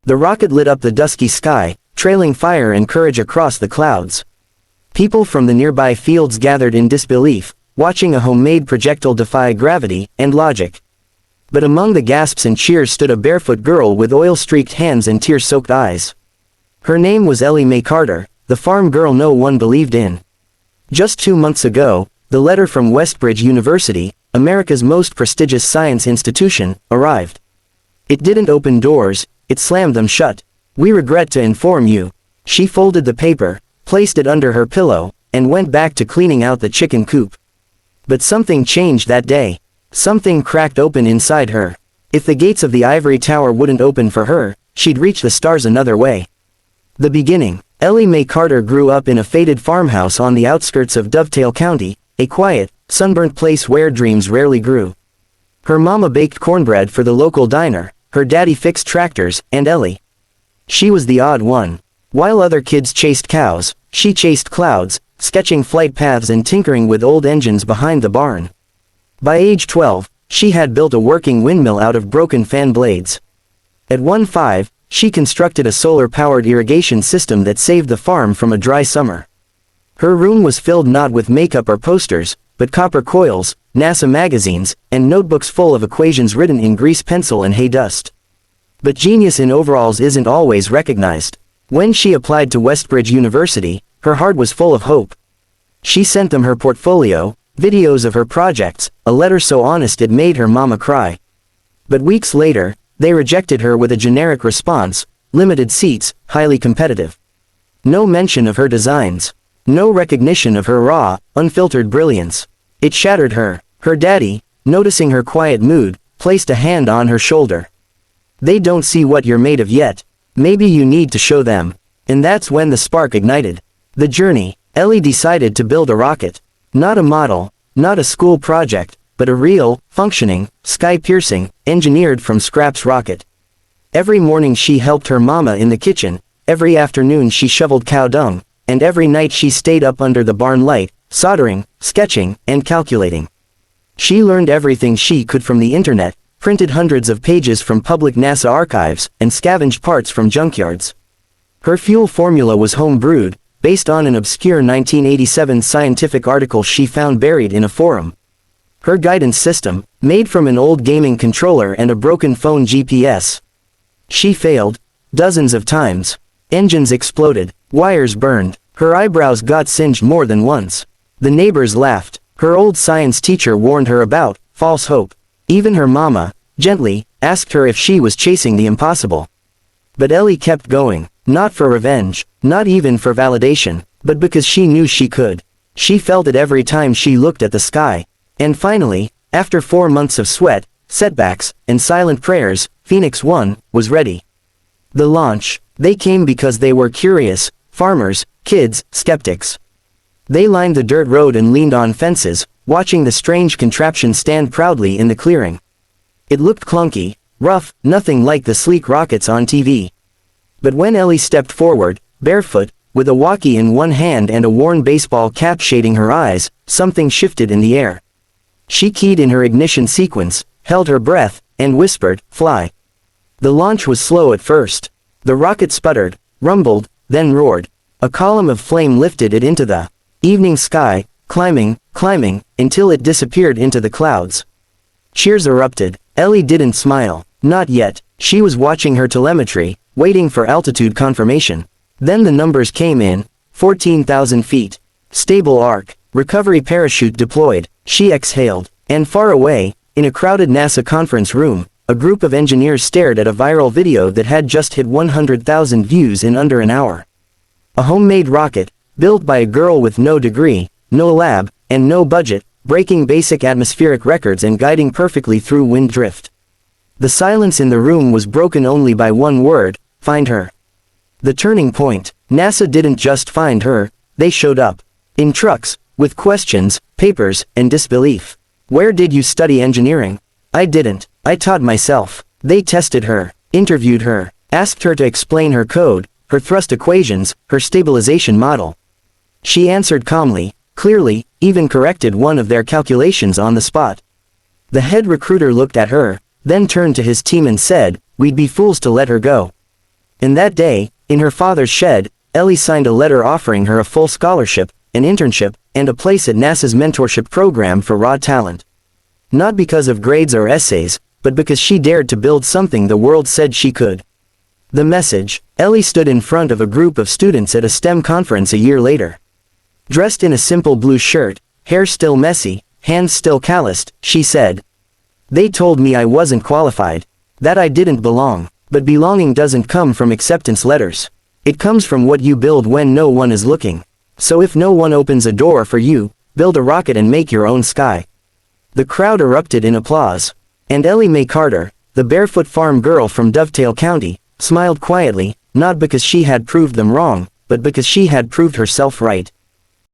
The rocket lit up the dusky sky, trailing fire and courage across the clouds. People from the nearby fields gathered in disbelief, watching a homemade projectile defy gravity and logic. But among the gasps and cheers stood a barefoot girl with oil-streaked hands and tear-soaked eyes. Her name was Ellie Mae Carter, the farm girl no one believed in. Just 2 months ago, the letter from Westbridge University, America's most prestigious science institution, arrived. It didn't open doors, it slammed them shut. "We regret to inform you." She folded the paper, placed it under her pillow, and went back to cleaning out the chicken coop. But something changed that day. Something cracked open inside her. If the gates of the ivory tower wouldn't open for her, she'd reach the stars another way. The beginning. Ellie Mae Carter grew up in a faded farmhouse on the outskirts of Dovetail County, a quiet, sunburnt place where dreams rarely grew. Her mama baked cornbread for the local diner, her daddy fixed tractors, and Ellie. She was the odd one. While other kids chased cows, she chased clouds, sketching flight paths and tinkering with old engines behind the barn. By age 12, she had built a working windmill out of broken fan blades. At 15, she constructed a solar-powered irrigation system that saved the farm from a dry summer. Her room was filled not with makeup or posters, but copper coils, NASA magazines, and notebooks full of equations written in grease pencil and hay dust. But genius in overalls isn't always recognized. When she applied to Westbridge University, her heart was full of hope. She sent them her portfolio, videos of her projects, a letter so honest it made her mama cry. But weeks later, they rejected her with a generic response: limited seats, highly competitive. No mention of her designs. No recognition of her raw, unfiltered brilliance. It shattered her. Her daddy, noticing her quiet mood, placed a hand on her shoulder. "They don't see what you're made of yet. Maybe you need to show them." And that's when the spark ignited. The journey. Ellie decided to build a rocket. Not a model, not a school project, but a real, functioning, sky-piercing, engineered from scraps rocket. Every morning she helped her mama in the kitchen, every afternoon she shoveled cow dung, and every night she stayed up under the barn light, soldering, sketching, and calculating. She learned everything she could from the internet, printed hundreds of pages from public NASA archives, and scavenged parts from junkyards. Her fuel formula was home-brewed, based on an obscure 1987 scientific article she found buried in a forum. Her guidance system, made from an old gaming controller and a broken phone GPS. She failed, dozens of times. Engines exploded, wires burned, her eyebrows got singed more than once. The neighbors laughed. Her old science teacher warned her about false hope. Even her mama, gently, asked her if she was chasing the impossible. But Ellie kept going, not for revenge, not even for validation, but because she knew she could. She felt it every time she looked at the sky. And finally, after 4 months of sweat, setbacks, and silent prayers, Phoenix 1 was ready. The launch. They came because they were curious, farmers, kids, skeptics. They lined the dirt road and leaned on fences, watching the strange contraption stand proudly in the clearing. It looked clunky, rough, nothing like the sleek rockets on TV. But when Ellie stepped forward, barefoot, with a walkie in one hand and a worn baseball cap shading her eyes, something shifted in the air. She keyed in her ignition sequence, held her breath, and whispered, "Fly." The launch was slow at first. The rocket sputtered, rumbled, then roared. A column of flame lifted it into the evening sky, climbing, until it disappeared into the clouds. Cheers erupted. Ellie didn't smile. Not yet. She was watching her telemetry, waiting for altitude confirmation. Then the numbers came in: 14,000 feet. Stable arc. Recovery parachute deployed. She exhaled. And far away, in a crowded NASA conference room, a group of engineers stared at a viral video that had just hit 100,000 views in under an hour. A homemade rocket, built by a girl with no degree, no lab, and no budget, breaking basic atmospheric records and guiding perfectly through wind drift. The silence in the room was broken only by one word: find her. The turning point. NASA didn't just find her, they showed up. In trucks, with questions, papers, and disbelief. "Where did you study engineering?" "I didn't. I taught myself." They tested her, interviewed her, asked her to explain her code, her thrust equations, her stabilization model. She answered calmly, clearly, even corrected one of their calculations on the spot. The head recruiter looked at her, then turned to his team and said, "We'd be fools to let her go." And that day, in her father's shed, Ellie signed a letter offering her a full scholarship, an internship, and a place at NASA's mentorship program for raw talent. Not because of grades or essays, but because she dared to build something the world said she could. The message: Ellie stood in front of a group of students at a STEM conference a year later. Dressed in a simple blue shirt, hair still messy, hands still calloused, she said, "They told me I wasn't qualified, that I didn't belong, but belonging doesn't come from acceptance letters. It comes from what you build when no one is looking. So if no one opens a door for you, build a rocket and make your own sky." The crowd erupted in applause. And Ellie Mae Carter, the barefoot farm girl from Dovetail County, smiled quietly, not because she had proved them wrong, but because she had proved herself right.